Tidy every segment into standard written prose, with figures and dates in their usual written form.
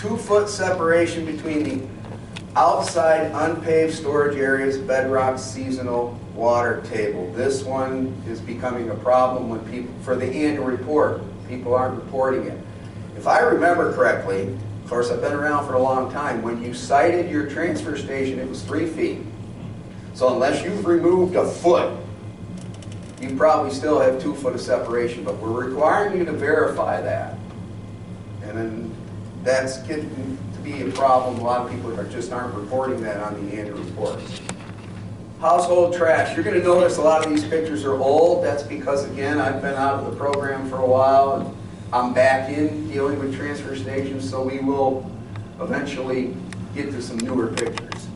2-foot separation between the outside unpaved storage areas, bedrock, seasonal, water table. This one is becoming a problem when people, for the annual report, people aren't reporting it. If I remember correctly, of course I've been around for a long time, when you cited your transfer station it was 3 feet. So unless you've removed a foot, you probably still have 2 foot of separation, but we're requiring you to verify that. And then that's getting to be a problem. A lot of people aren't reporting that on the annual reports. Household trash. You're going to notice a lot of these pictures are old. That's because, again, I've been out of the program for a while, and I'm back in dealing with transfer stations, so we will eventually get to some newer pictures.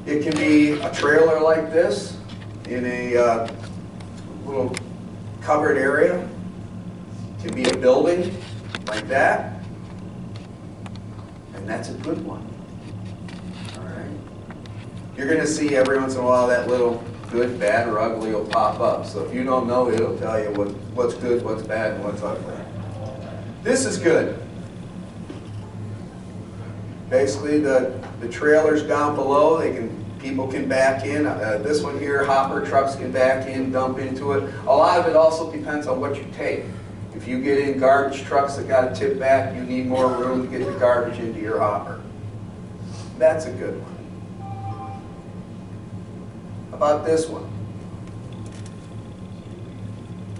It can be a trailer like this in a little covered area. It can be a building like that. And that's a good one. All right. You're going to see every once in a while that little good, bad, or ugly will pop up. So if you don't know, it'll tell you what's good, what's bad, and what's ugly. This is good. Basically, the trailers down below, people can back in. This one here, hopper trucks can back in, dump into it. A lot of it also depends on what you take. If you get in garbage trucks that got to tip back, you need more room to get the garbage into your hopper. That's a good one. How about this one?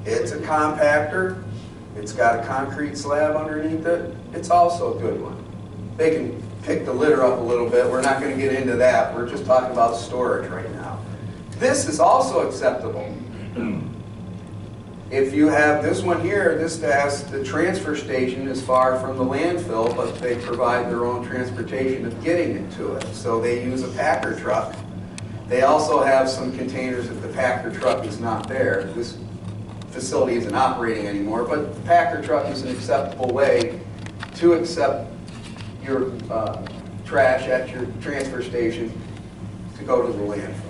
It's a compactor. It's got a concrete slab underneath it. It's also a good one. They can pick the litter up a little bit. We're not going to get into that. We're just talking about storage right now. This is also acceptable. If you have this one here, this has the transfer station is far from the landfill, but they provide their own transportation of getting it to it. So they use a packer truck. They also have some containers if the packer truck is not there. This facility isn't operating anymore, but the packer truck is an acceptable way to accept your trash at your transfer station to go to the landfill.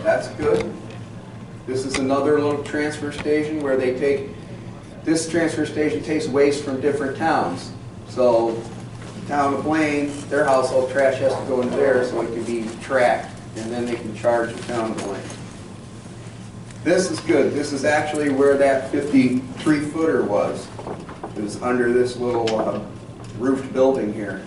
That's good. This is another little transfer station where they take, this transfer station takes waste from different towns. So the town of Blaine, their household trash has to go into there so it can be tracked, and then they can charge the town of Blaine. This is good. This is actually where that 53-footer was. It was under this little roofed building here.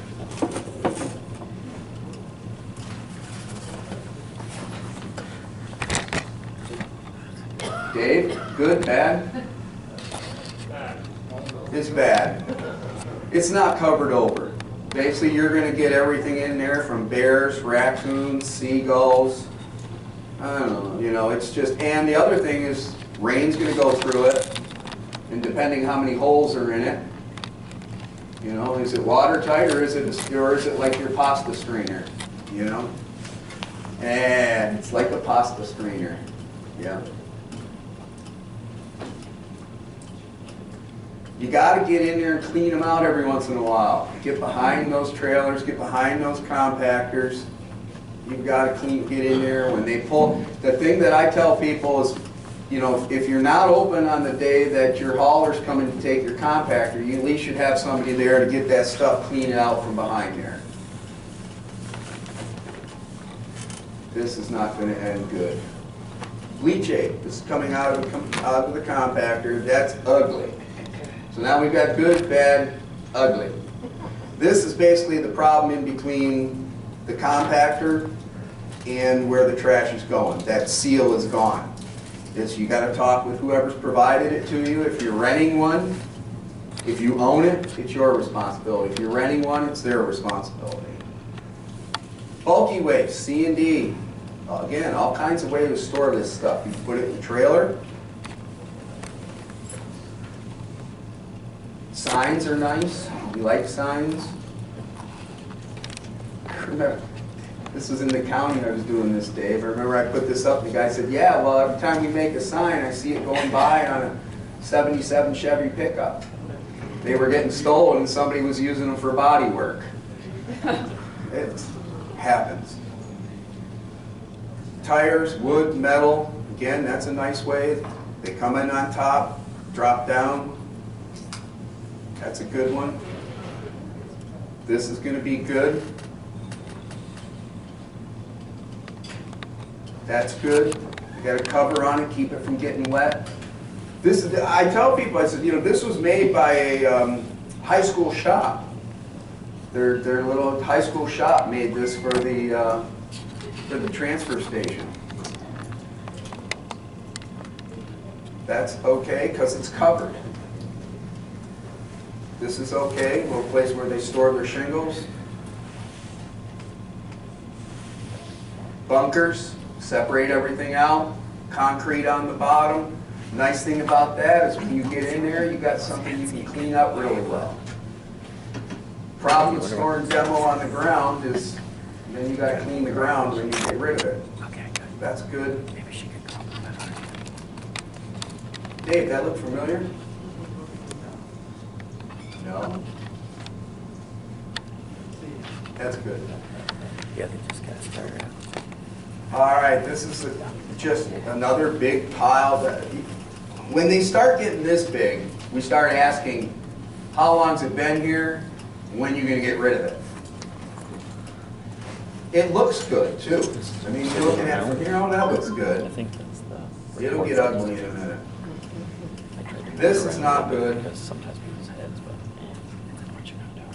Dave, good, bad? It's bad. It's not covered over. Basically, you're going to get everything in there from bears, raccoons, seagulls. I don't know, you know, it's just, and the other thing is rain's going to go through it, and depending how many holes are in it, you know, is it watertight or is it like your pasta strainer, you know? And it's like a pasta strainer, yeah. You got to get in there and clean them out every once in a while. Get behind those trailers, get behind those compactors. You've got to get in there when they pull. The thing that I tell people is, you know, if you're not open on the day that your hauler's coming to take your compactor, you at least should have somebody there to get that stuff cleaned out from behind there. This is not going to end good. Leachate. This is coming out of the compactor. That's ugly. So now we've got good, bad, ugly. This is basically the problem in between the compactor and where the trash is going. That seal is gone. You got to talk with whoever's provided it to you. If you're renting one, if you own it, it's your responsibility. If you're renting one, it's their responsibility. Bulky waste, C&D. Again, all kinds of ways to store this stuff. You can put it in the trailer. Signs are nice. We like signs. Remember, this was in the county I was doing this, Dave. I remember I put this up and the guy said, yeah, well, every time we make a sign, I see it going by on a 77 Chevy pickup. They were getting stolen and somebody was using them for body work. It happens. Tires, wood, metal, again, that's a nice way. They come in on top. Drop down. That's a good one. This is going to be good. That's good. You got a cover on it, keep it from getting wet. This is, I tell people, I said, you know, this was made by a high school shop. Their little high school shop made this for the transfer station. That's okay because it's covered. This is okay, a little place where they store their shingles. Bunkers, separate everything out. Concrete on the bottom. Nice thing about that is when you get in there, you got something you can clean up really well. Problem with storing demo on the ground is then you got to clean the ground when you get rid of it. Okay, good. That's good. Maybe she could compliment her. Dave, that look familiar? No? That's good. Yeah, they just got started out. All right, this is just another big pile. When they start getting this big, we start asking, how long's it been here? When are you going to get rid of it? It looks good, too. I mean, you're looking at it from here, oh, that looks I good. think that's the... It'll get ugly in a minute. I tried to This get is around not it good. because sometimes people's heads, but then what you gonna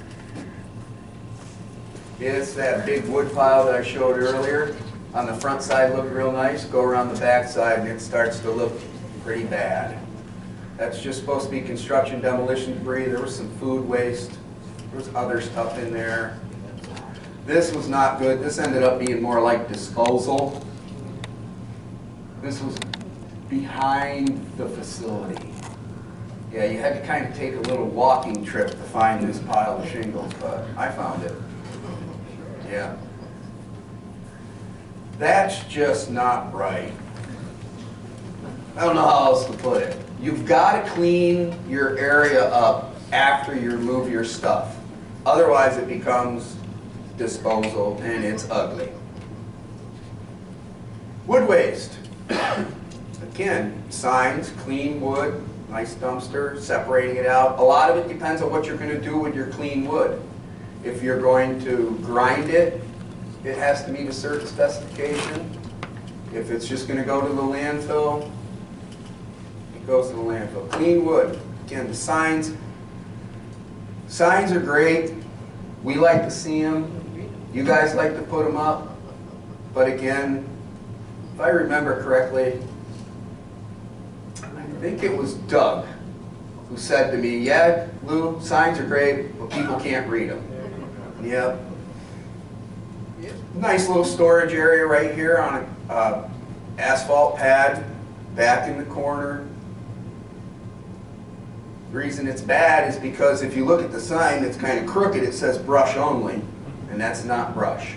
do? It's that big wood pile that I showed earlier. On the front side looked real nice. Go around the back side and it starts to look pretty bad. That's just supposed to be construction demolition debris. There was some food waste. There was other stuff in there. This was not good. This ended up being more like disposal. This was behind the facility. Yeah, you had to kind of take a little walking trip to find this pile of shingles, but I found it. Yeah. That's just not right. I don't know how else to put it. You've got to clean your area up after you remove your stuff. Otherwise it becomes disposal and it's ugly. Wood waste. Again, signs, clean wood, nice dumpster, separating it out. A lot of it depends on what you're going to do with your clean wood. If you're going to grind it, it has to meet a certain specification. If it's just going to go to the landfill, it goes to the landfill. Clean wood. Again, the signs. Signs are great. We like to see them. You guys like to put them up. But again, if I remember correctly, I think it was Doug who said to me, yeah, Lou, signs are great, but people can't read them. Yep. Nice little storage area right here on an asphalt pad, back in the corner. The reason it's bad is because if you look at the sign, it's kind of crooked. It says brush only, and that's not brush.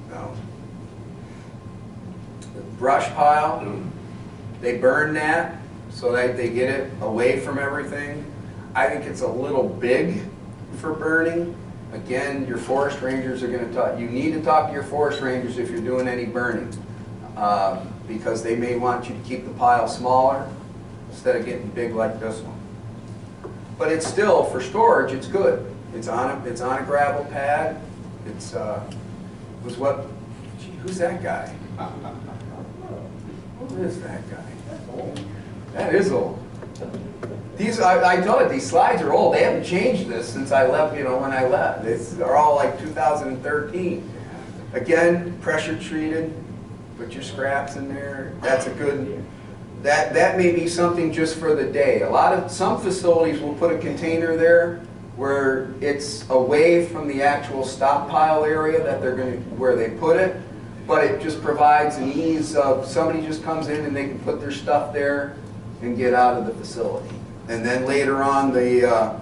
No. The brush pile, they burn that so that they get it away from everything. I think it's a little big for burning. Again, your forest rangers are going to talk. You need to talk to your forest rangers if you're doing any burning, because they may want you to keep the pile smaller instead of getting big like this one. But it's still, for storage, it's good. It's on a gravel pad. It's was what? Gee, who's that guy? Who is that guy? That is old. These, I told you, these slides are old. They haven't changed this since I left, you know, when I left. They're all like 2013. Again, pressure treated. Put your scraps in there. That's a good, that may be something just for the day. Some facilities will put a container there where it's away from the actual stockpile area that they're going to, where they put it, but it just provides an ease of somebody just comes in and they can put their stuff there and get out of the facility. And then later on, the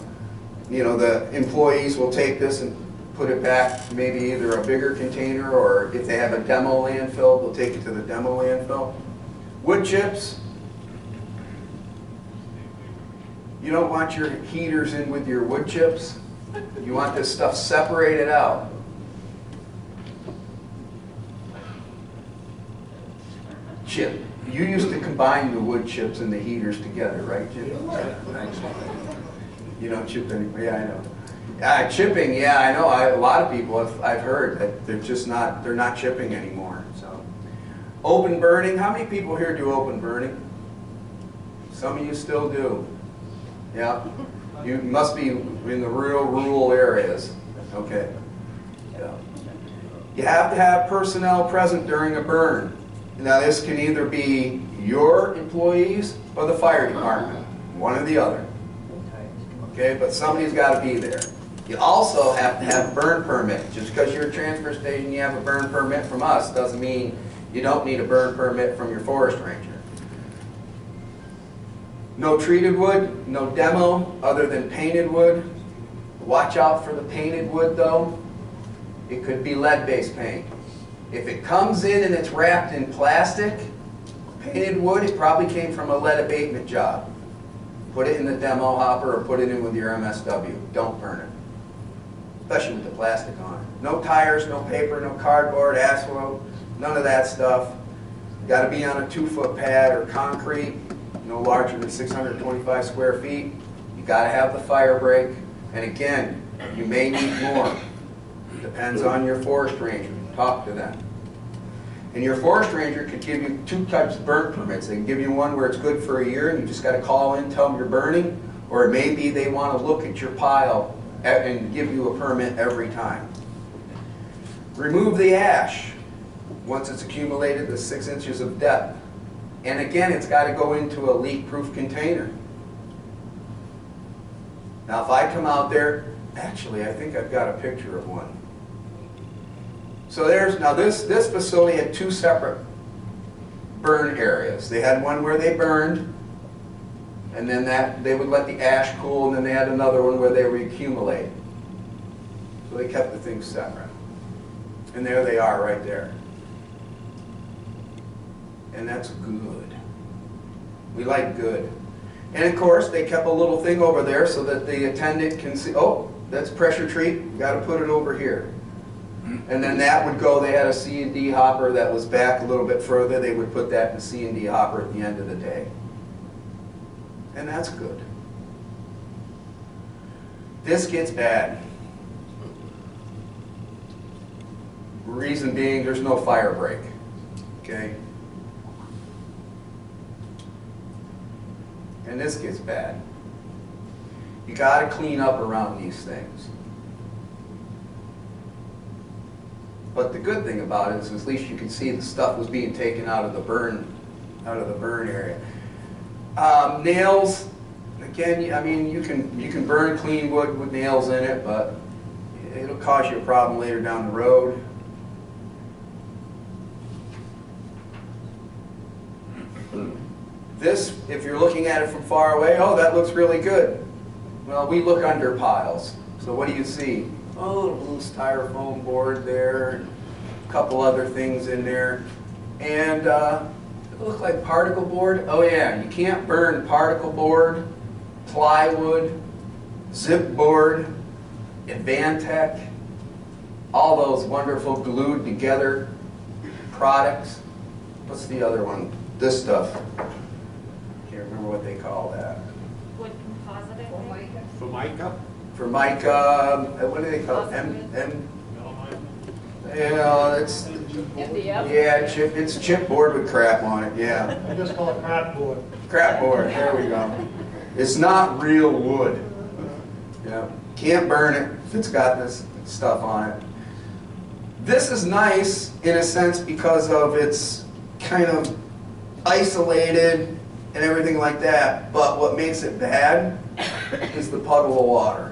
employees will take this and put it back, maybe either a bigger container, or if they have a demo landfill, they'll take it to the demo landfill. Wood chips. You don't want your heaters in with your wood chips. You want this stuff separated out. Chip. You used to combine the wood chips and the heaters together, right, Jim? You don't chip any, yeah, I know. Chipping, yeah, I know. A lot of people I've heard that they're not chipping anymore. So, open burning. How many people here do open burning? Some of you still do. Yeah, you must be in the real rural areas. Okay. Yeah. You have to have personnel present during a burn. Now, this can either be your employees or the fire department, one or the other. Okay, but somebody's got to be there. You also have to have a burn permit. Just because you're a transfer station, you have a burn permit from us, doesn't mean you don't need a burn permit from your forest ranger. No treated wood, no demo other than painted wood. Watch out for the painted wood though. It could be lead-based paint. If it comes in and it's wrapped in plastic, painted wood, it probably came from a lead abatement job. Put it in the demo hopper or put it in with your MSW. Don't burn it. Especially with the plastic on it. No tires, no paper, no cardboard, asphalt, none of that stuff. Got to be on a 2-foot pad or concrete, no larger than 625 square feet. You got to have the fire break. And again, you may need more. Depends on your forest ranger. Talk to them. And your forest ranger could give you 2 types of burn permits. They can give you one where it's good for a year and you just got to call in, tell them you're burning, or it may be they want to look at your pile and give you a permit every time. Remove the ash once it's accumulated to 6 inches of depth. And again, it's got to go into a leak-proof container. Now if I come out there, actually I think I've got a picture of one. So this facility had 2 separate burn areas. They had one where they burned, and then they would let the ash cool, and then they had another one where they reaccumulate. So they kept the things separate. And there they are right there. And that's good. We like good. And of course, they kept a little thing over there so that the attendant can see, oh, that's pressure treat, got to put it over here. And then that would go, they had a C&D hopper that was back a little bit further. They would put that in the C&D hopper at the end of the day. And that's good. This gets bad. Reason being, there's no fire break. Okay? And this gets bad. You got to clean up around these things. But the good thing about it is at least you can see the stuff was being taken out of the burn area. Nails, again, I mean, you can burn clean wood with nails in it, but it'll cause you a problem later down the road. This, if you're looking at it from far away, oh, that looks really good. Well, we look under piles. So what do you see? Oh, a loose styrofoam board there, a couple other things in there. And it looks like particle board. Oh yeah, you can't burn particle board, plywood, zip board, Advantech, all those wonderful glued together products. What's the other one? This stuff. Can't remember what they call that. Wood composite, I think. Formica? Formica, what do they call it? Yeah, it's it's chipboard with crap on it. Yeah. I just call it crap board. Crap board. There we go. It's not real wood. Yeah. Can't burn it if it's got this stuff on it. This is nice in a sense because of its kind of isolated and everything like that. But what makes it bad is the puddle of water.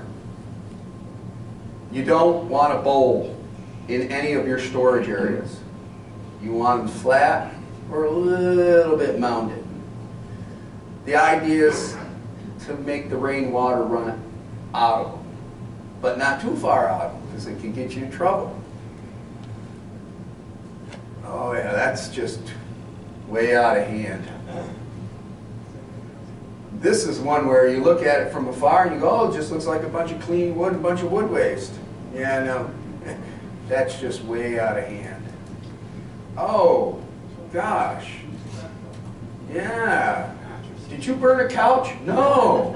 You don't want a bowl in any of your storage areas. You want them flat or a little bit mounded. The idea is to make the rainwater run out of them, but not too far out because it can get you in trouble. Oh yeah, that's just way out of hand. This is one where you look at it from afar and you go, oh, it just looks like a bunch of clean wood, a bunch of wood waste. Yeah, no, that's just way out of hand. Oh, gosh. Yeah. Did you burn a couch? No.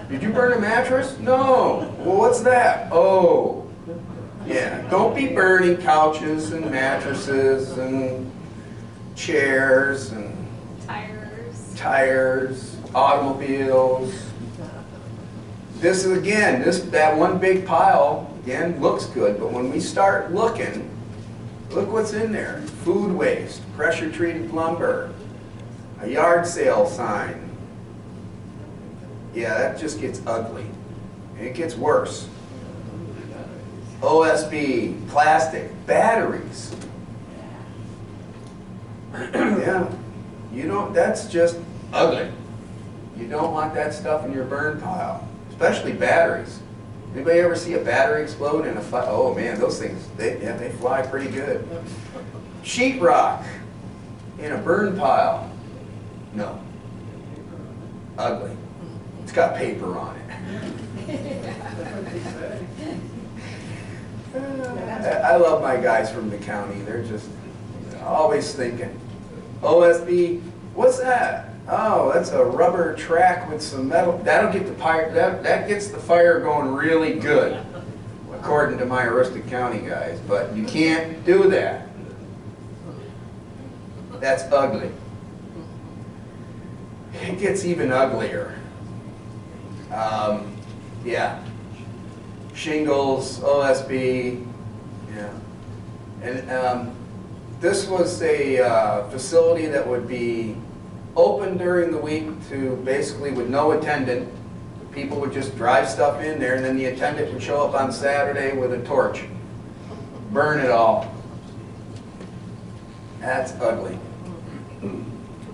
Did you burn a mattress? No. Well, what's that? Oh. Yeah. Don't be burning couches and mattresses and chairs and tires, automobiles. This is again, that one big pile again looks good, but when we start looking, look what's in there. Food waste, pressure treated lumber, a yard sale sign. Yeah, that just gets ugly. And it gets worse. OSB, plastic, batteries. Yeah. You don't, that's just ugly. You don't want that stuff in your burn pile, especially batteries. Anybody ever see a battery explode in a fire? Oh man, those things, they fly pretty good. Sheetrock in a burn pile. No. Ugly. It's got paper on it. I love my guys from the county. They're just always thinking. OSB, what's that? Oh, that's a rubber track with some metal. That'll get the fire. That gets the fire going really good, according to my Aroostook County guys. But you can't do that. That's ugly. It gets even uglier. Yeah. Shingles, OSB, yeah. And this was a facility that would be open during the week to basically with no attendant. People would just drive stuff in there, and then the attendant would show up on Saturday with a torch, burn it all. That's ugly.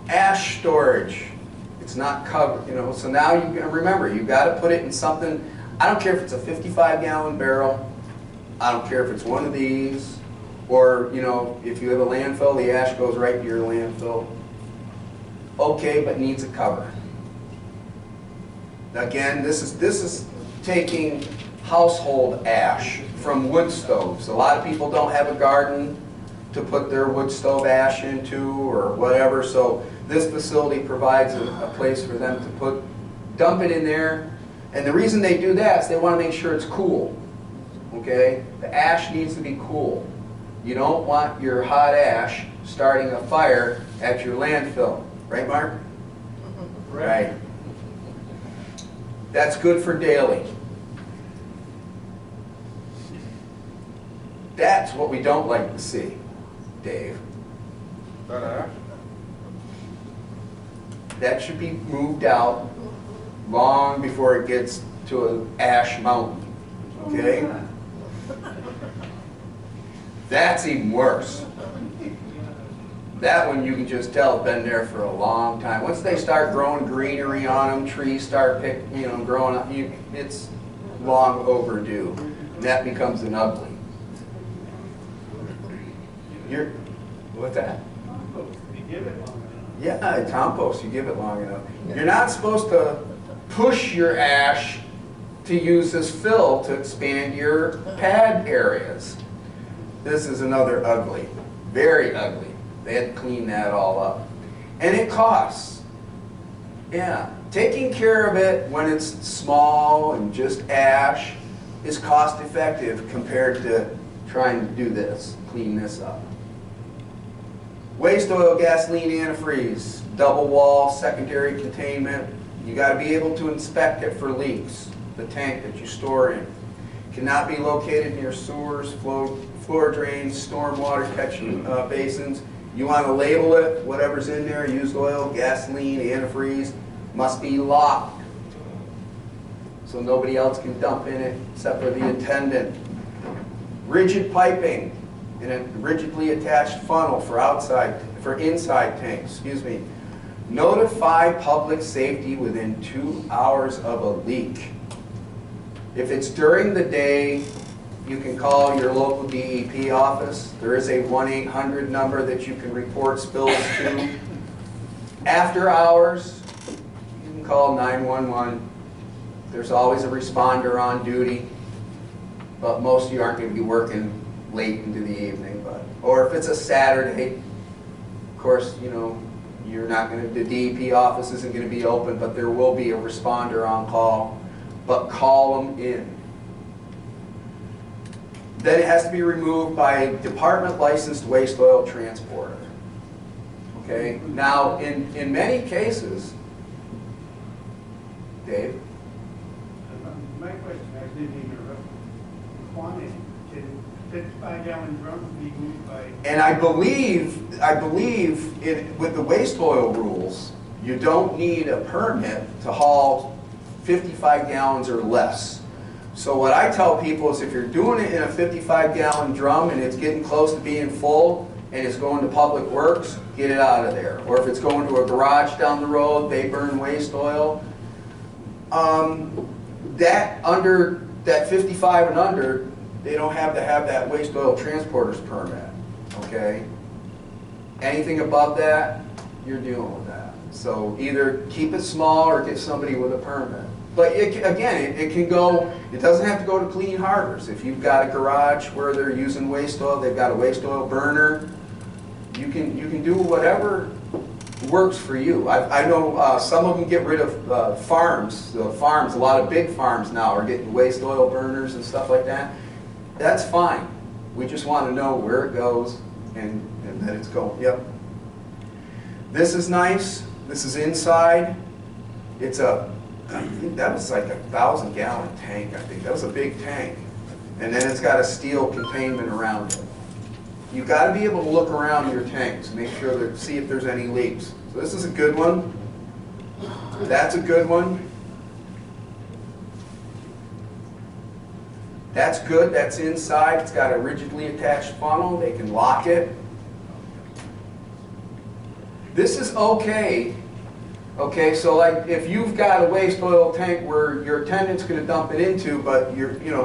Ash storage. It's not covered, you know, so now you remember, you've got to put it in something. I don't care if it's a 55-gallon barrel. I don't care if it's one of these. Or, you know, if you have a landfill, the ash goes right to your landfill. Okay, but needs a cover. Again, this is taking household ash from wood stoves. A lot of people don't have a garden to put their wood stove ash into or whatever, so this facility provides a place for them to dump it in there. And the reason they do that is they want to make sure it's cool. Okay? The ash needs to be cool. You don't want your hot ash starting a fire at your landfill. Right, Mark? Right. That's good for daily. That's what we don't like to see, Dave. That should be moved out long before it gets to an ash mountain. Okay? That's even worse. That one you can just tell it's been there for a long time. Once they start growing greenery on them, trees start growing up, it's long overdue. And that becomes an ugly. What's that? Yeah, compost, you give it long enough. You're not supposed to push your ash to use as fill to expand your pad areas. This is another ugly, very ugly. They had to clean that all up. And it costs. Yeah, taking care of it when it's small and just ash is cost effective compared to trying to do this, clean this up. Waste oil, gasoline, antifreeze, double wall, secondary containment. You got to be able to inspect it for leaks. The tank that you store in cannot be located near sewers, floor drains, stormwater catching basins. You want to label it, whatever's in there, used oil, gasoline, antifreeze, must be locked. So nobody else can dump in it except for the attendant. Rigid piping in a rigidly attached funnel for inside tanks, excuse me. Notify public safety within 2 hours of a leak. If it's during the day, you can call your local DEP office. There is a 1-800 number that you can report spills to. After hours, you can call 911. There's always a responder on duty, but most of you aren't going to be working late into the evening. Or if it's a Saturday, of course, you You're not going to, the DEP office isn't going to be open, but there will be a responder on call. But call them in. Then it has to be removed by a department licensed waste oil transporter. Okay? Now, in many cases, Dave? My question, I didn't interrupt. Quantity, can 55-gallon drums be moved by? And I believe with the waste oil rules, you don't need a permit to haul 55 gallons or less. So what I tell people is if you're doing it in a 55-gallon drum and it's getting close to being full and it's going to Public Works, get it out of there. Or if it's going to a garage down the road, they burn waste oil. That 55 and under, they don't have to have that waste oil transporter's permit, okay? Anything above that, you're dealing with that. So either keep it small or get somebody with a permit. But again, it can go, it doesn't have to go to Clean Harbors. If you've got a garage where they're using waste oil, they've got a waste oil burner, you can do whatever works for you. I know some of them get rid of farms. A lot of big farms now are getting waste oil burners and stuff like that. That's fine. We just want to know where it goes and that it's going. Yep. This is nice. This is inside. It's I think that was like a 1,000-gallon tank, I think. That was a big tank. And then it's got a steel containment around it. You've got to be able to look around your tanks, make sure that, see if there's any leaks. So this is a good one. That's a good one. That's good, that's inside. It's got a rigidly attached funnel. They can lock it. This is okay. Okay, so like if you've got a waste oil tank where your attendant's going to dump it into, but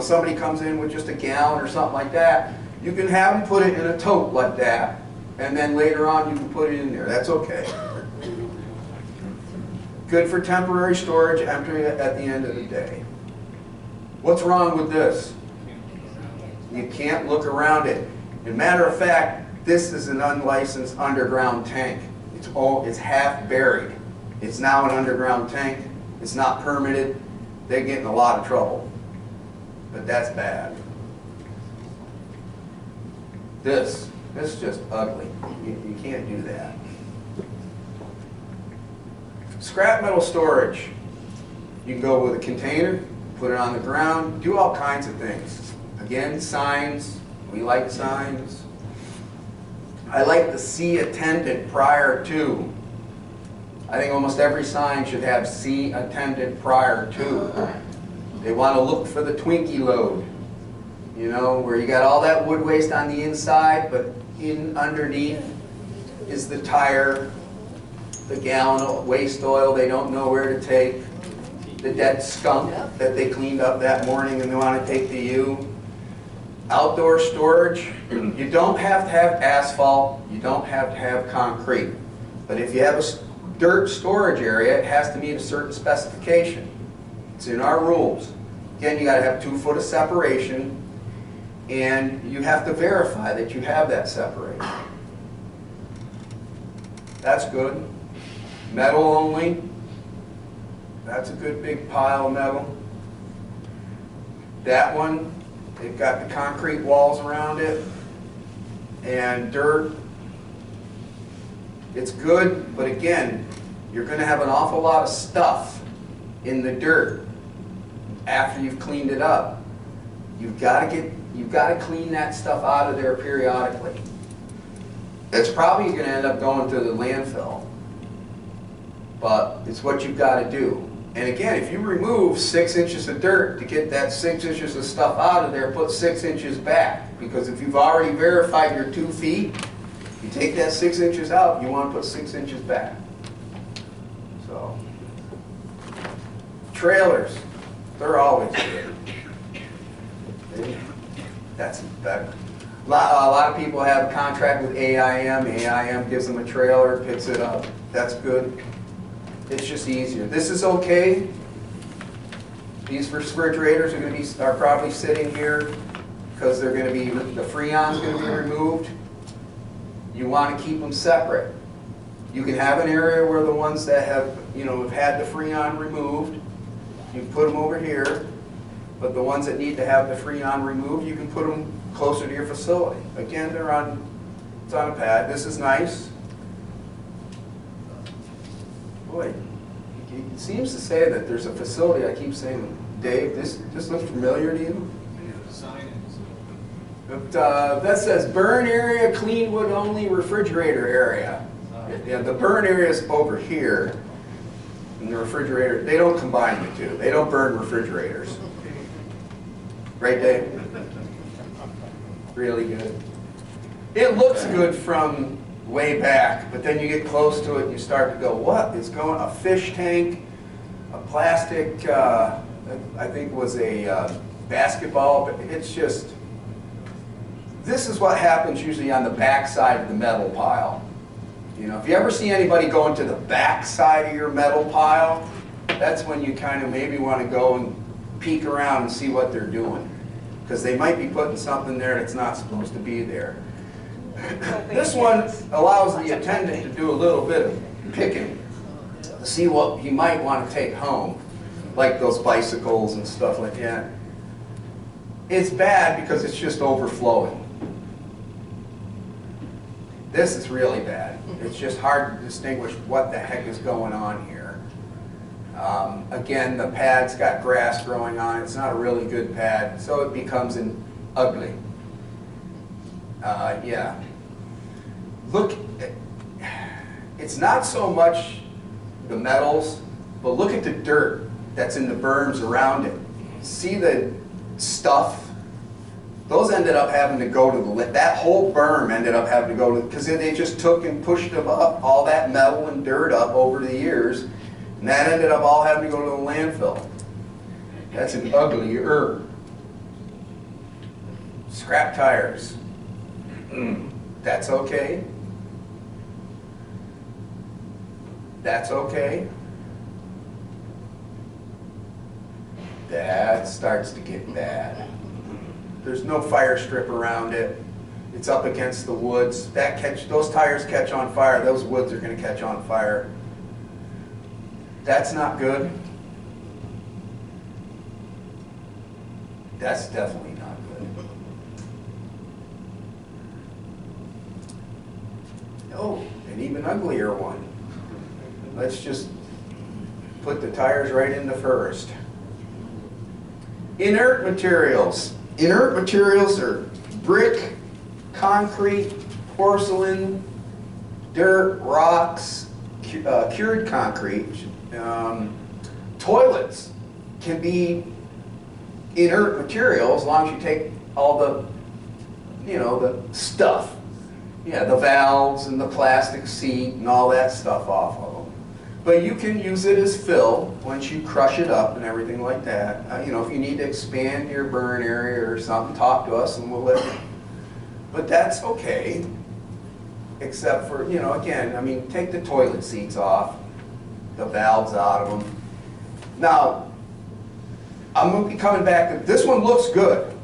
somebody comes in with just a gallon or something like that, you can have them put it in a tote like that, and then later on you can put it in there. That's okay. Good for temporary storage, empty at the end of the day. What's wrong with this? You can't look around it. As a matter of fact, this is an unlicensed underground tank. It's half buried. It's now an underground tank. It's not permitted. They get in a lot of trouble. But that's bad. This is just ugly. You can't do that. Scrap metal storage. You can go with a container, put it on the ground, do all kinds of things. Again, signs. We like signs. I like the see attendant prior to. I think almost every sign should have see attendant prior to. They want to look for the Twinkie load. Where you got all that wood waste on the inside, but underneath is the tire, the gallon of waste oil they don't know where to take, the dead skunk that they cleaned up that morning and they want to take to you. Outdoor storage, you don't have to have asphalt, you don't have to have concrete. But if you have a dirt storage area, it has to meet a certain specification. It's in our rules. Again, you got to have 2 foot of separation, and you have to verify that you have that separation. That's good. Metal only. That's a good big pile of metal. That one, they've got the concrete walls around it, and dirt. It's good, but again, you're going to have an awful lot of stuff in the dirt after you've cleaned it up. You've got to clean that stuff out of there periodically. It's probably going to end up going to the landfill, but it's what you've got to do. And again, if you remove 6 inches of dirt to get that 6 inches of stuff out of there, put 6 inches back. Because if you've already verified your 2 feet, you take that 6 inches out, you want to put 6 inches back. So, trailers, they're always good. That's better. A lot of people have a contract with AIM. AIM gives them a trailer, picks it up. That's good. It's just easier. This is okay. These refrigerators are probably sitting here because they're going to be, the Freon's going to be removed. You want to keep them separate. You can have an area where the ones that have, have had the Freon removed, you can put them over here. But the ones that need to have the Freon removed, you can put them closer to your facility. Again, it's on a pad. This is nice. Boy, it seems to say that there's a facility, I keep saying, Dave, this looks familiar to you? But, that says burn area, clean wood only, refrigerator area. Yeah, the burn area is over here. And the refrigerator, they don't combine the two. They don't burn refrigerators. Right, Dave? Really good. It looks good from way back, but then you get close to it and you start to go, what is going on? A fish tank, a plastic, I think was a basketball, but it's just, this is what happens usually on the back side of the metal pile. If you ever see anybody going to the back side of your metal pile, that's when you kind of maybe want to go and peek around and see what they're doing. Because they might be putting something there that's not supposed to be there. This one allows the attendant to do a little bit of picking to see what he might want to take home, like those bicycles and stuff like that. It's bad because it's just overflowing. This is really bad. It's just hard to distinguish what the heck is going on here. Again, the pad's got grass growing on it. It's not a really good pad, so it becomes ugly. Yeah. Look, it's not so much the metals, but look at the dirt that's in the berms around it. See the stuff? Those ended up having to go to the, that whole berm ended up having to go to, because they just took and pushed them up, all that metal and dirt up over the years, and that ended up all having to go to the landfill. That's an ugly herb. Scrap tires. That's okay. That's okay. That starts to get bad. There's no fire strip around it. It's up against the woods. Those tires catch on fire. Those woods are going to catch on fire. That's not good. That's definitely not good. Oh, an even uglier one. Let's just put the tires right in the first. Inert materials. Inert materials are brick, concrete, porcelain, dirt, rocks, cured concrete. Toilets can be inert material as long as you take all the, the stuff. Yeah, the valves and the plastic seat and all that stuff off of them. But you can use it as fill once you crush it up and everything like that. If you need to expand your burn area or something, talk to us and we'll let you. But that's okay, except for, again, take the toilet seats off, the valves out of them. Now, I'm going to be coming back to, this one looks good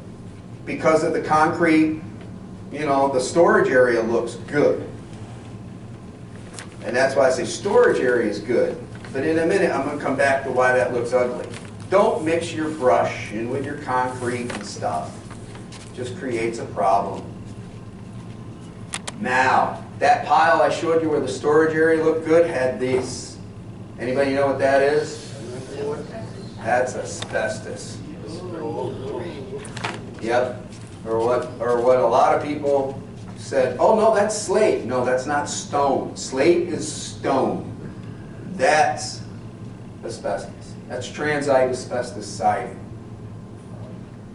because of the concrete, the storage area looks good. And that's why I say storage area is good. But in a minute, I'm going to come back to why that looks ugly. Don't mix your brush in with your concrete and stuff. It just creates a problem. Now, that pile I showed you where the storage area looked good had these. Anybody know what that is? That's asbestos. Yep. Or what a lot of people said, oh no, that's slate. No, that's not stone. Slate is stone. That's asbestos. That's transite asbestos siding.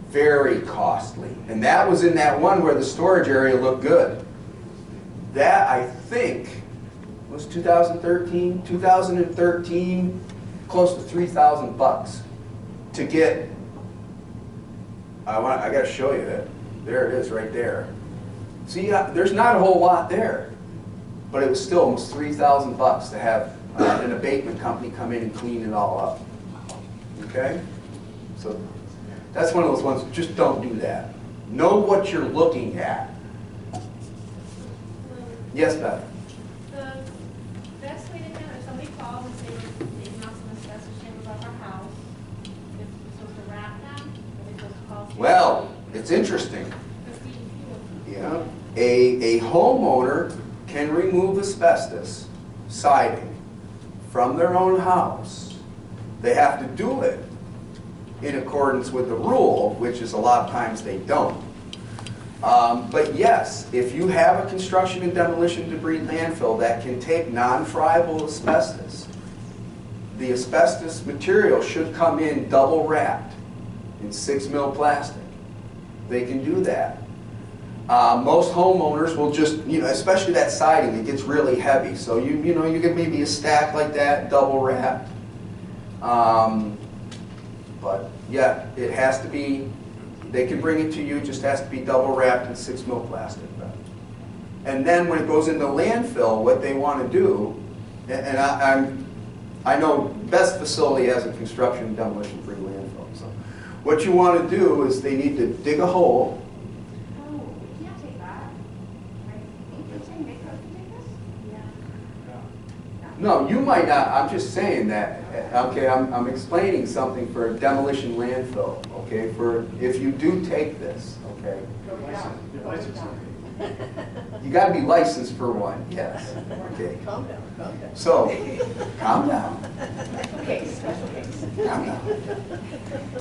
Very costly. And that was in that one where the storage area looked good. That, I think, was 2013, close to $3,000 to get, I got to show you that. There it is right there. See, there's not a whole lot there, but it was still almost $3,000 to have an abatement company come in and clean it all up. Okay? So that's one of those ones, just don't do that. Know what you're looking at. Yes, Beth? The Well, it's interesting. Yeah. A homeowner can remove asbestos siding from their own house. They have to do it in accordance with the rule, which is a lot of times they don't. But yes, if you have a construction and demolition debris landfill that can take non-friable asbestos, the asbestos material should come in double wrapped in 6 mil plastic. They can do that. Most homeowners will just, especially that siding, it gets really heavy. So you get maybe a stack like that, double wrapped. But yeah, it has to be, they can bring it to you, just has to be double wrapped in 6 mil plastic. And then when it goes into landfill, what they want to do, and I know best facility has a construction and demolition free landfill. So what you want to do is they need to dig a hole. Oh, we can't take that. Right? You're saying make us take this? Yeah. No, you might not. I'm just saying that. Okay, I'm explaining something for a demolition landfill. Okay, for if you do take this. Okay, Your license. you got to be licensed for one. Yes. Okay. Calm down, calm down. So, calm down. Case, special case. Calm down.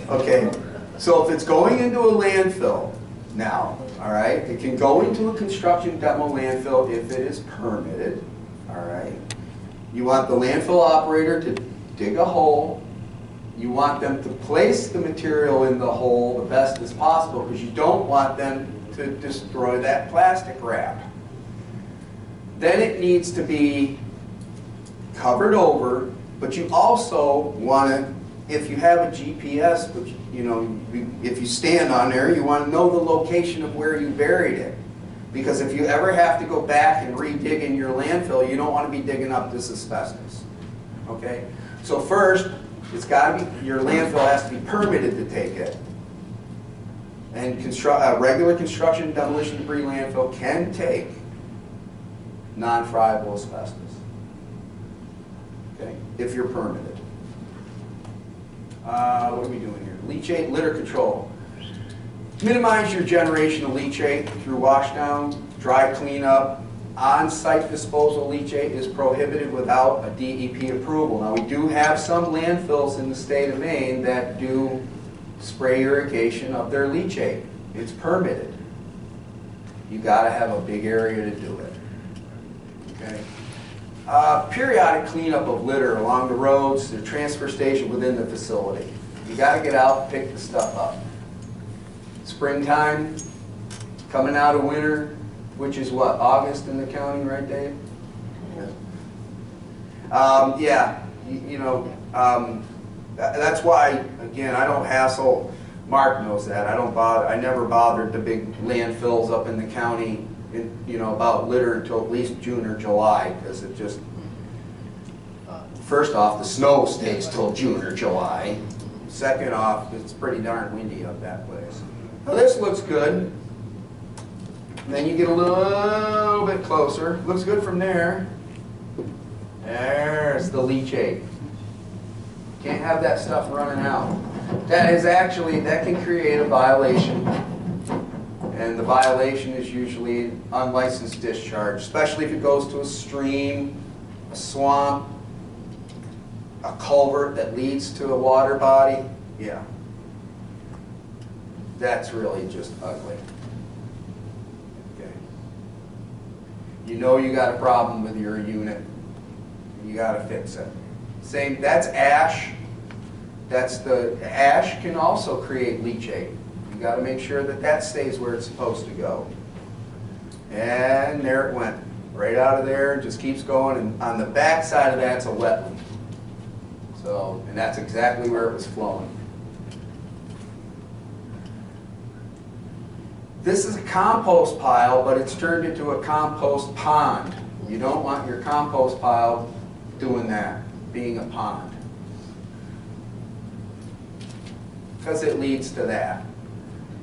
Okay. So if it's going into a landfill now, all right, it can go into a construction demo landfill if it is permitted. All right. You want the landfill operator to dig a hole. You want them to place the material in the hole the best as possible because you don't want them to destroy that plastic wrap. Then it needs to be covered over, but you also want to, if you have a GPS, which, if you stand on there, you want to know the location of where you buried it. Because if you ever have to go back and re-dig in your landfill, you don't want to be digging up this asbestos. Okay? So first, it's got to be, your landfill has to be permitted to take it. And a regular construction demolition debris landfill can take non-friable asbestos. Okay? If you're permitted. What are we doing here? Leachate litter control. Minimize your generation of leachate through washdown, dry cleanup. On-site disposal leachate is prohibited without a DEP approval. Now we do have some landfills in the state of Maine that do spray irrigation of their leachate. It's permitted. You got to have a big area to do it. Okay. Periodic cleanup of litter along the roads, the transfer station within the facility. You got to get out and pick the stuff up. Springtime, coming out of winter, which is what, August in the county, right, Dave? Yeah. That's why, again, I don't hassle. Mark knows that. I never bothered the big landfills up in the county, about litter until at least June or July, because it just, first off, the snow stays till June or July. Second off, it's pretty darn windy up that place. Now this looks good. And then you get a little bit closer. Looks good from there. There's the leachate. Can't have that stuff running out. That can create a violation. And the violation is usually unlicensed discharge, especially if it goes to a stream, a swamp, a culvert that leads to a water body. Yeah. That's really just ugly. Okay. You know you got a problem with your unit. You got to fix it. Same, that's ash. Ash can also create leachate. You got to make sure that that stays where it's supposed to go. And there it went. Right out of there, just keeps going. And on the back side of that's a wetland. So, and that's exactly where it was flowing. This is a compost pile, but it's turned into a compost pond. You don't want your compost pile doing that, being a pond. Because it leads to that.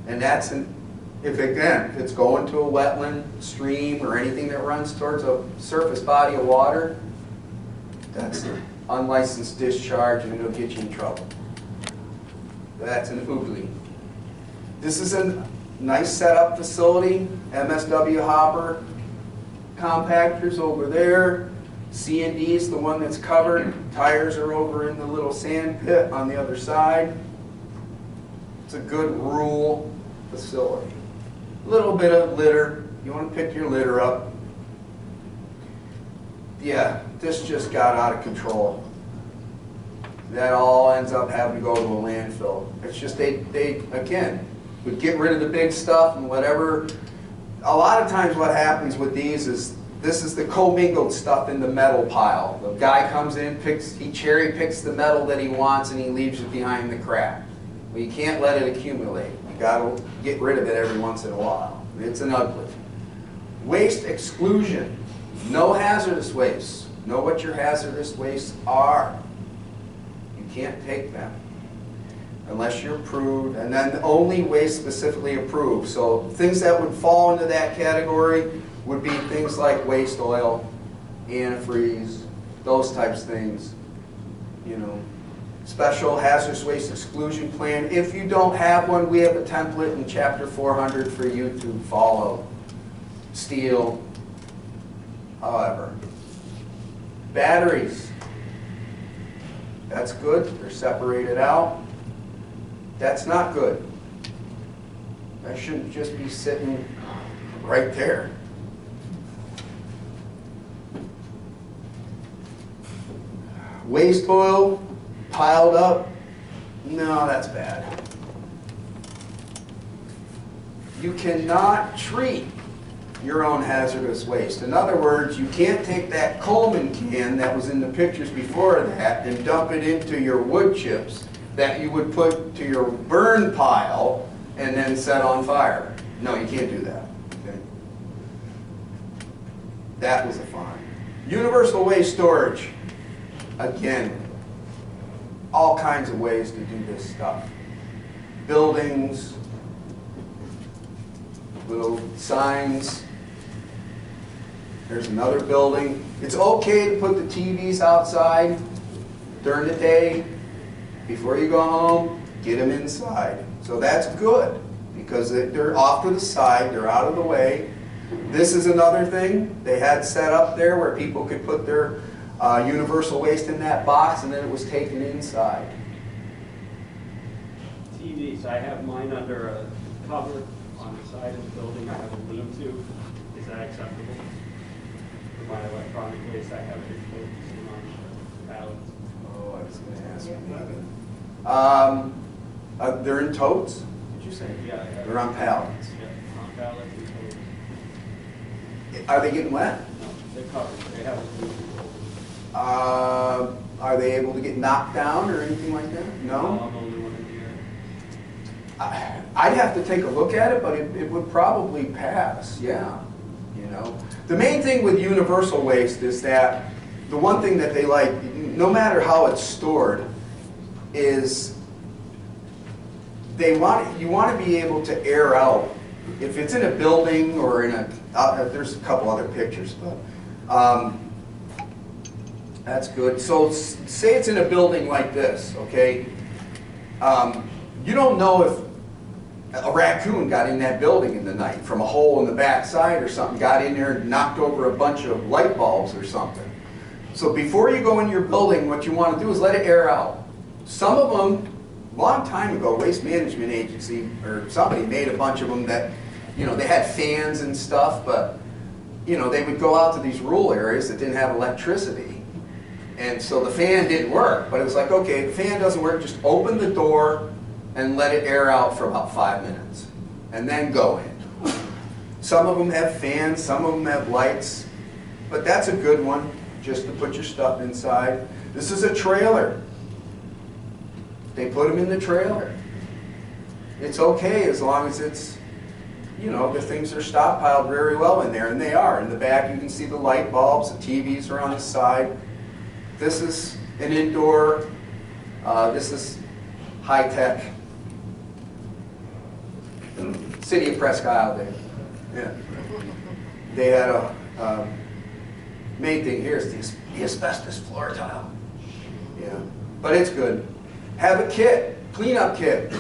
And that's, if it's going to a wetland, stream, or anything that runs towards a surface body of water, that's unlicensed discharge and it'll get you in trouble. That's an oogly. This is a nice setup facility, MSW hopper, compactors over there. C&D is the one that's covered. Tires are over in the little sand pit on the other side. It's a good rural facility. A little bit of litter. You want to pick your litter up. Yeah, this just got out of control. That all ends up having to go to a landfill. It's just they again, would get rid of the big stuff and whatever. A lot of times what happens with these is, this is the commingled stuff in the metal pile. The guy comes in, he cherry picks the metal that he wants and he leaves it behind the crack. Well, you can't let it accumulate. You gotta get rid of it every once in a while. It's an ugly. Waste exclusion. No hazardous waste. Know what your hazardous wastes are. You can't take them unless you're approved, and then only waste specifically approved. So things that would fall into that category would be things like waste oil, antifreeze, those types of things. You know, special hazardous waste exclusion plan. If you don't have one, we have a template in Chapter 400 for you to follow. Steel, however. Batteries. That's good. They're separated out. That's not good. That shouldn't just be sitting right there. Waste oil piled up. No, that's bad. You cannot treat your own hazardous waste. In other words, you can't take that Coleman can that was in the pictures before that and dump it into your wood chips that you would put to your burn pile and then set on fire. No, you can't do that. Okay? That was a fine. Universal waste storage. Again, all kinds of ways to do this stuff. Buildings, little signs. There's another building. It's okay to put the TVs outside during the day. Before you go home, get them inside. So that's good because they're off to the side, they're out of the way. This is another thing they had set up there where people could put their universal waste in that box and then it was taken inside. TVs, I have mine under a cover on the side of the building. I have a lean-to. Is that acceptable? For my electronic waste, I have it focusing on pallets. Oh, I was going to ask you. They're in totes, did you say? Yeah. They're on pallets. Yeah, on pallets and totes. Are they getting wet? No, they're covered. They have a lean-to. Are they able to get knocked down or anything like that? No? I'm the only one in here. I'd have to take a look at it, but it would probably pass, yeah. You know, the main thing with universal waste is that the one thing that they like, no matter how it's stored, is you want to be able to air out. If it's in a building or in there's a couple other pictures, but that's good. So say it's in a building like this, okay? You don't know if a raccoon got in that building in the night from a hole in the back side or something, got in there and knocked over a bunch of light bulbs or something. So before you go in your building, what you want to do is let it air out. Some of them, a long time ago, Waste Management Agency or somebody made a bunch of them that, you know, they had fans and stuff, but, you know, they would go out to these rural areas that didn't have electricity. And so the fan didn't work, but it was like, okay, the fan doesn't work, just open the door and let it air out for about 5 minutes, and then go in. Some of them have fans, some of them have lights, but that's a good one, just to put your stuff inside. This is a trailer. They put them in the trailer. It's okay as long as it's, you know, the things are stockpiled very well in there, and they are. In the back you can see the light bulbs, the TVs are on the side. This is an indoor, this is high-tech. City of Presque Isle, yeah. They had a main thing here is the asbestos floor tile. Yeah, but it's good. Have a kit, cleanup kit.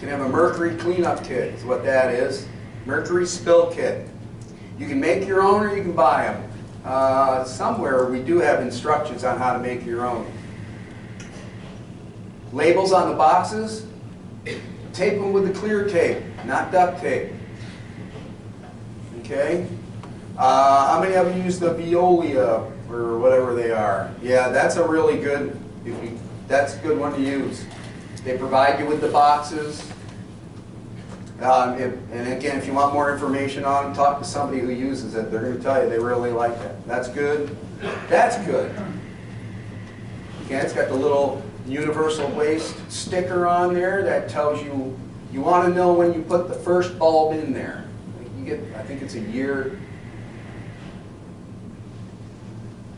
can have a mercury cleanup kit, is what that is. Mercury spill kit. You can make your own or you can buy them. Somewhere we do have instructions on how to make your own. Labels on the boxes, tape them with the clear tape, not duct tape. Okay? How many of you use the Veolia or whatever they are? Yeah, that's a really good, that's a good one to use. They provide you with the boxes. And again, if you want more information on them, talk to somebody who uses it. They're going to tell you they really like it. That's good. That's good. Again, it's got the little universal waste sticker on there that tells you, you want to know when you put the first bulb in there. You get, I think it's a year.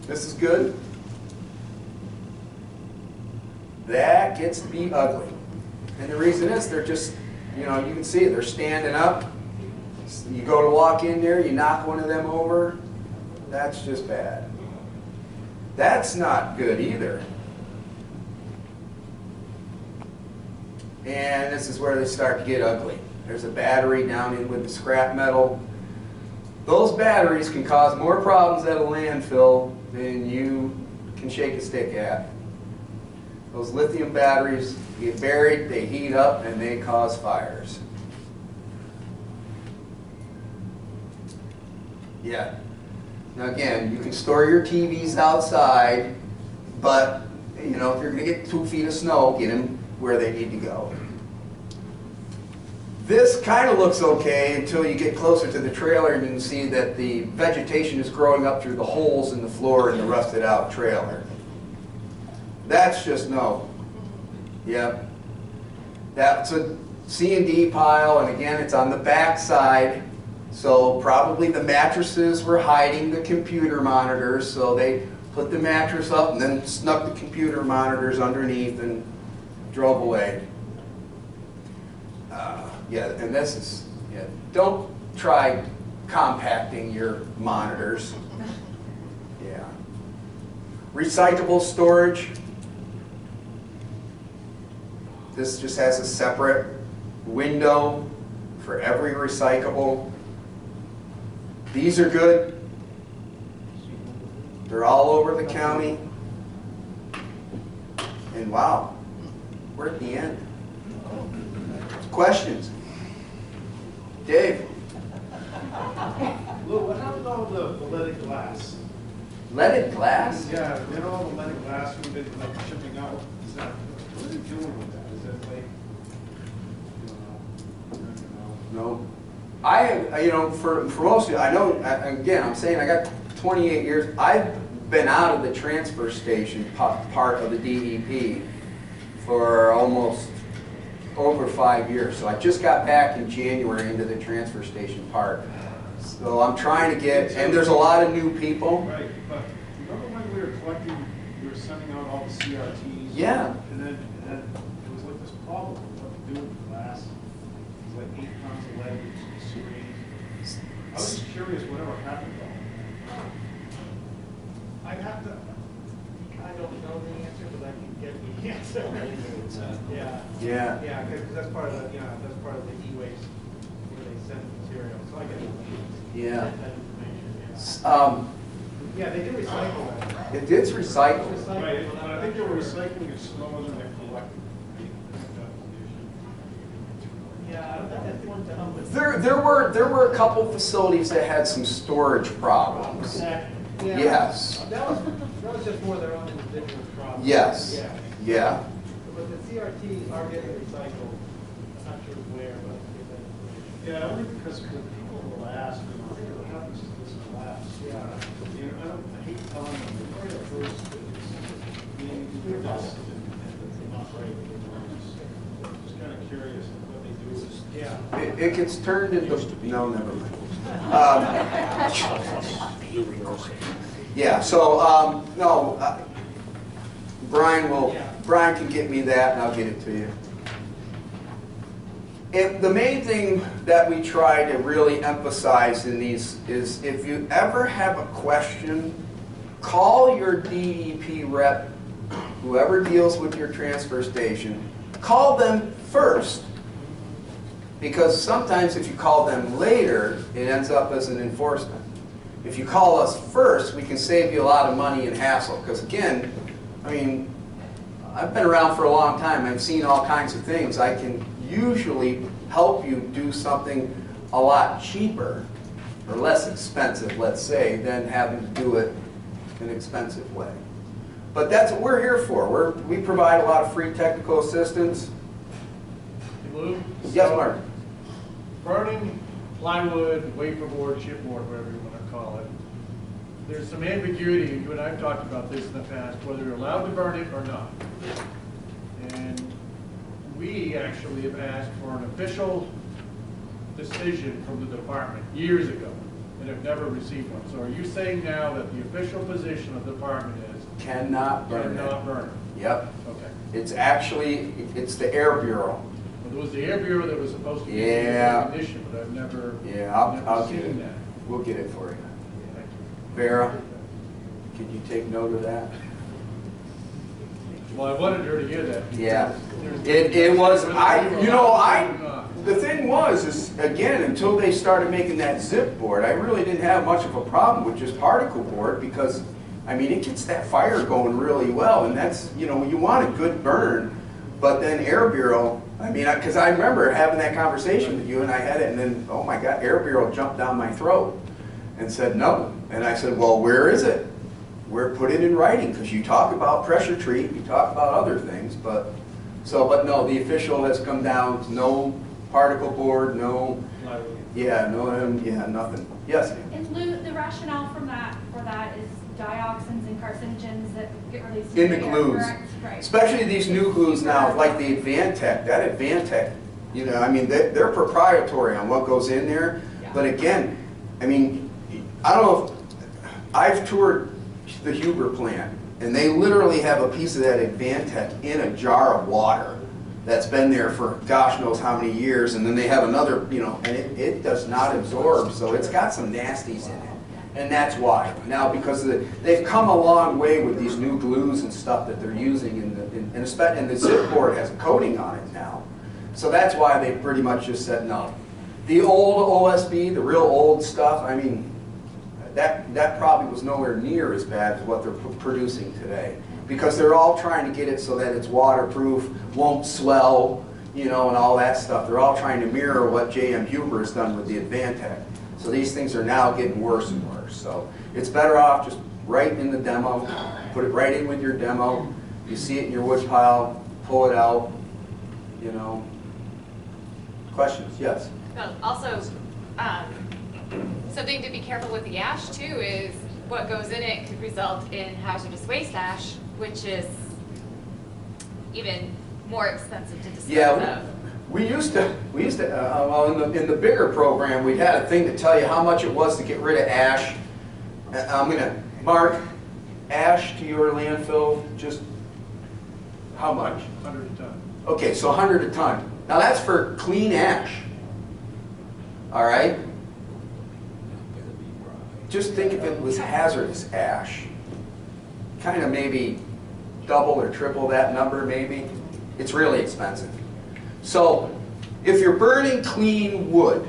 This is good. That gets to be ugly. And the reason is they're just, you know, you can see it, they're standing up. You go to walk in there, you knock one of them over. That's just bad. That's not good either. And this is where they start to get ugly. There's a battery down in with the scrap metal. Those batteries can cause more problems at a landfill than you can shake a stick at. Those lithium batteries get buried, they heat up, and they cause fires. Yeah. Now again, you can store your TVs outside, but you know, if you're going to get 2 feet of snow, get them where they need to go. This kind of looks okay until you get closer to the trailer and you can see that the vegetation is growing up through the holes in the floor in the rusted out trailer. That's just no. Yep. That's a C&D pile, and again, it's on the back side. So probably the mattresses were hiding the computer monitors, so they put the mattress up and then snuck the computer monitors underneath and drove away. Yeah, and this is, yeah, don't try compacting your monitors. Yeah. Recyclable storage. This just has a separate window for every recyclable. These are good. They're all over the county. And wow, we're at the end. Questions? Dave? Lou, what happened to all the leaded glass? Leaded glass? Yeah, you know, all the leaded glass we've been like shipping out. Is that, what are they doing with that? Is that like, No. You know, for most of you, I know, again, I'm saying I got 28 years. I've been out of the transfer station part of the DEP for almost over 5 years. So I just got back in January into the transfer station part. So I'm trying to get, and there's a lot of new people. right, but remember when we were collecting, we were sending out all the CRTs? Yeah. And then it was like this problem with what to do with the glass. It was like 8 pounds of lead, screen. I was just curious whatever happened though. I have to, I don't know the answer, but I can get the answer. Yeah. Yeah. Yeah, because that's part of the, you know, that's part of the e-waste where they send material. So I get Yeah. that information. Yeah. Yeah, they do recycle it. It is recycled. Right, but I think they were recycling it slower than they collected. Yeah, I don't think that's the one to help with. There were a couple facilities that had some storage problems. Exactly. Yeah. Yes. That was just more their own individual problem. Yes. Yeah. Yeah. But the CRTs are getting recycled. I'm not sure where, but I'll get that information. Yeah, only because the people will ask, you know, hey, what happens to this glass? Yeah. You know, I hate telling them, they're right at first, but it's being dust and it's not right. Just kind of curious what they do is. Yeah. It gets turned into, no, never mind. Yeah, so, no, Brian can get me that and I'll get it to you. The main thing that we try to really emphasize in these is if you ever have a question, call your DEP rep, whoever deals with your transfer station, call them first Because sometimes if you call them later, it ends up as an enforcement. If you call us first, we can save you a lot of money and hassle. Because again, I mean, I've been around for a long time. I've seen all kinds of things. I can usually help you do something a lot cheaper or less expensive, let's say, than having to do it an expensive way. But that's what we're here for. We provide a lot of free technical assistance. Hey, Lou? Yes, Mark. Burning plywood, wafer board, chipboard, whatever you want to call it, there's some ambiguity, you and I have talked about this in the past, whether you're allowed to burn it or not. And we actually have asked for an official decision from the department years ago and have never received one. So are you saying now that the official position of the department is Cannot burn it. cannot burn it? Yep. Okay. It's actually, it's the Air Bureau. Well, there was the Air Bureau that was supposed to be Yeah. the condition, but I've never, Yeah, never I'll get seen it. that. We'll get it for you. Thank you. Vera, could you take note of that? Well, I wanted her to hear that. Yeah. There's- It was, whether you were allowed to or not. the thing was, again, until they started making that zip board, I really didn't have much of a problem with just particle board because, I mean, it gets that fire going really well, and that's, you know, you want a good burn, but then Air Bureau, I mean, because I remember having that conversation with you, and I had it, and then, oh my God, Air Bureau jumped down my throat and said no. And I said, well, where is it? Put it in writing, because you talk about pressure treat, you talk about other things, but no, the official has come down, no particle board, no, yeah, nothing. Yes, ma'am. And Lou, the rationale for that is dioxins and carcinogens that get released In the air, glues. correct? Right. Especially these new glues now, like the Advantech, that Advantech, you know, I mean, they're proprietary on what goes in there, Yeah. but again, I mean, I don't know if, I've toured the Huber plant, and they literally have a piece of that Advantech in a jar of water that's been there for gosh knows how many years, and then they have another, you know, and it does not absorb, so it's got some nasties in it. And that's why. Now, because they've come a long way with these new glues and stuff that they're using, and the zip board has a coating on it now. So that's why they pretty much just said no. The old OSB, the real old stuff, I mean, that probably was nowhere near as bad as what they're producing today. Because they're all trying to get it so that it's waterproof, won't swell, you know, and all that stuff. They're all trying to mirror what J.M. Huber has done with the Advantech. So these things are now getting worse and worse. So it's better off just right in the demo, put it right in with your demo. You see it in your wood pile, pull it out, you know. Questions? Yes? Well, also, something to be careful with the ash too is what goes in it could result in hazardous waste ash, which is even more expensive to dispose Yeah, of. we used to well, in the bigger program, we had a thing to tell you how much it was to get rid of ash. I'm gonna mark ash to your landfill, just how much? 100 a ton. Okay, so 100 a ton. Now that's for clean ash. All right? Just think if it was hazardous ash. Kind of maybe double or triple that number maybe. It's really expensive. So if you're burning clean wood,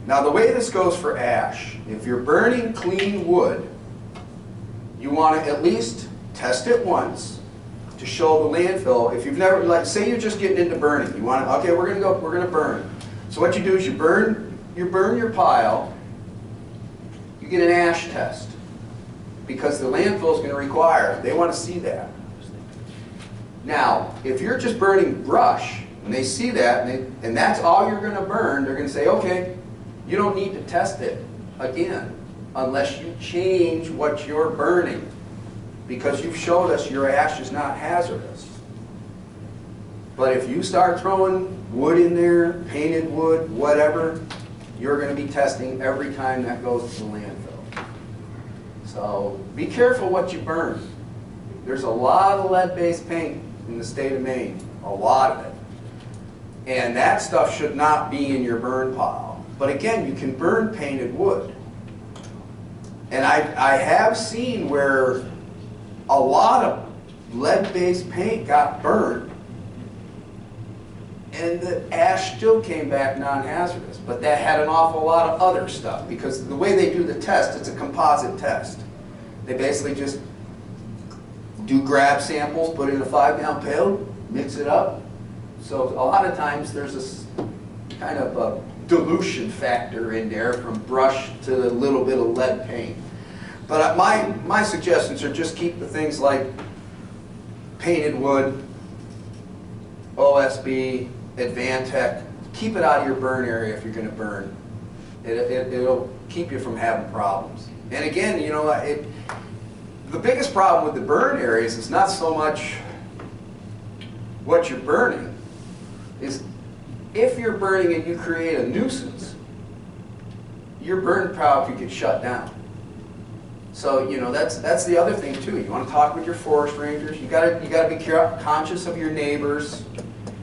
now the way this goes for ash, if you're burning clean wood, you want to at least test it once to show the landfill. If you've never, like, say you're just getting into burning, you want to, okay, we're gonna burn. So what you do is you burn your pile, you get an ash test, because the landfill is going to require, they want to see that. Now, if you're just burning brush, and they see that, and that's all you're going to burn, they're going to say, okay, you don't need to test it again, unless you change what you're burning, because you've showed us your ash is not hazardous. But if you start throwing wood in there, painted wood, whatever, you're going to be testing every time that goes to the landfill. So be careful what you burn. There's a lot of lead-based paint in the state of Maine, a lot of it. And that stuff should not be in your burn pile. But again, you can burn painted wood. And I have seen where a lot of lead-based paint got burned. and the ash still came back non-hazardous, but that had an awful lot of other stuff, because the way they do the test, it's a composite test. They basically just do grab samples, put it in a 5-gallon pail, mix it up. So a lot of times there's this kind of a dilution factor in there from brush to a little bit of lead paint. But my suggestions are just keep the things like painted wood, OSB, Advantech. Keep it out of your burn area if you're going to burn. It'll keep you from having problems. And again, you know, the biggest problem with the burn areas is not so much what you're burning, is if you're burning and you create a nuisance, your burn pile could get shut down. So, you know, that's the other thing too. You want to talk with your forest rangers. You gotta be conscious of your neighbors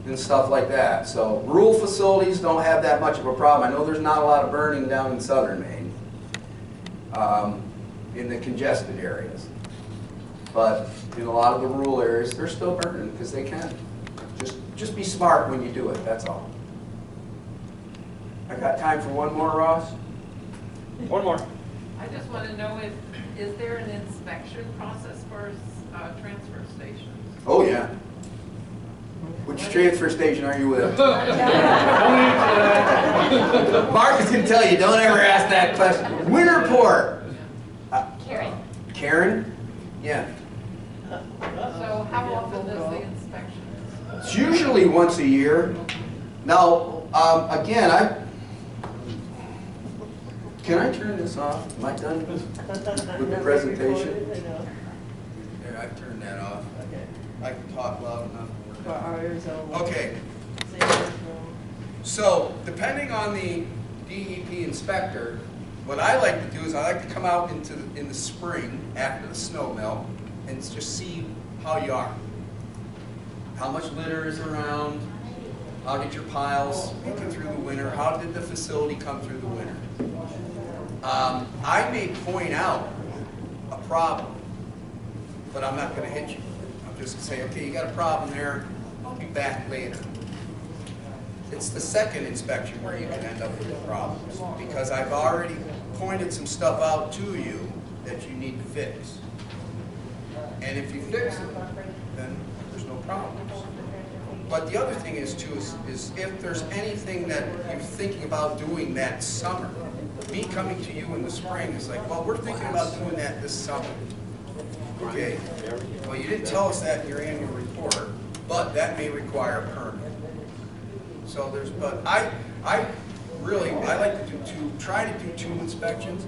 and stuff like that. So rural facilities don't have that much of a problem. I know there's not a lot of burning down in southern Maine, in the congested areas. But in a lot of the rural areas, they're still burning because they can. Just be smart when you do it, that's all. I got time for one more, Ross? One more. I just want to know is there an inspection process for transfer stations? Oh, yeah. Which transfer station are you with? Marcus can tell you, don't ever ask that question. Winterport. Karen. Karen? Yeah. So how often does the inspection? It's usually once a year. Now, again, can I turn this off? Am I done with the presentation? There, I've turned that off. I can talk loud enough. Okay. So, depending on the DEP inspector, what I like to do is I like to come out in the spring after the snow melt and just see how you are. How much litter is around? How did your piles make it through the winter? How did the facility come through the winter? I may point out a problem, but I'm not going to hit you. I'm just going to say, okay, you got a problem there. I'll be back later. It's the second inspection where you can end up with problems, because I've already pointed some stuff out to you that you need to fix. And if you fix it, then there's no problems. But the other thing is too, is if there's anything that you're thinking about doing that summer, me coming to you in the spring is like, well, we're thinking about doing that this summer. Okay, well, you didn't tell us that in your annual report, but that may require a permit. So there's, but I like to try to do 2 inspections,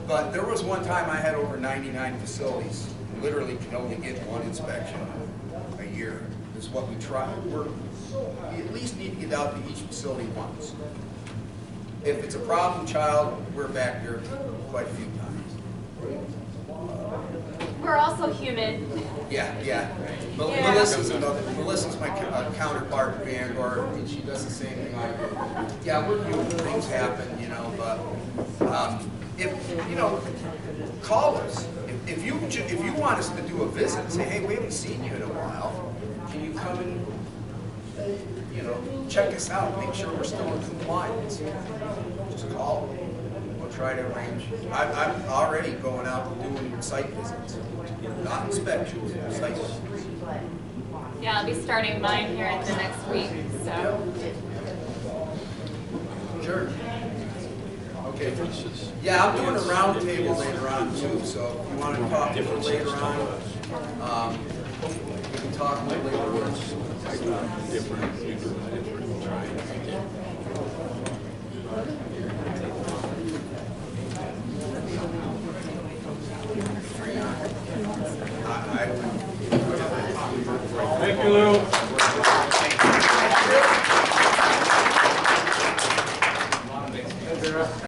but there was one time I had over 99 facilities, literally can only get 1 inspection a year. Is what we try. We at least need to get out to each facility once. If it's a problem child, we're back there quite a few times. We're also human. Yeah. Yeah. Melissa's my counterpart in Vanguard, and she does the same thing I do. Yeah, we're human. Things happen, you know. But if you know, call us. If you want us to do a visit, say, hey, we haven't seen you in a while. Can you come and, you know, check us out, make sure we're still in compliance? Just call. We'll try to arrange. I'm already going out and doing site visits. Not inspections, site visits. Yeah, I'll be starting mine here in the next week, so. Sure. Okay. Yeah, I'm doing a round table later on too, so if you want to talk a little later on, we can talk a little later on. Thank you, Lou.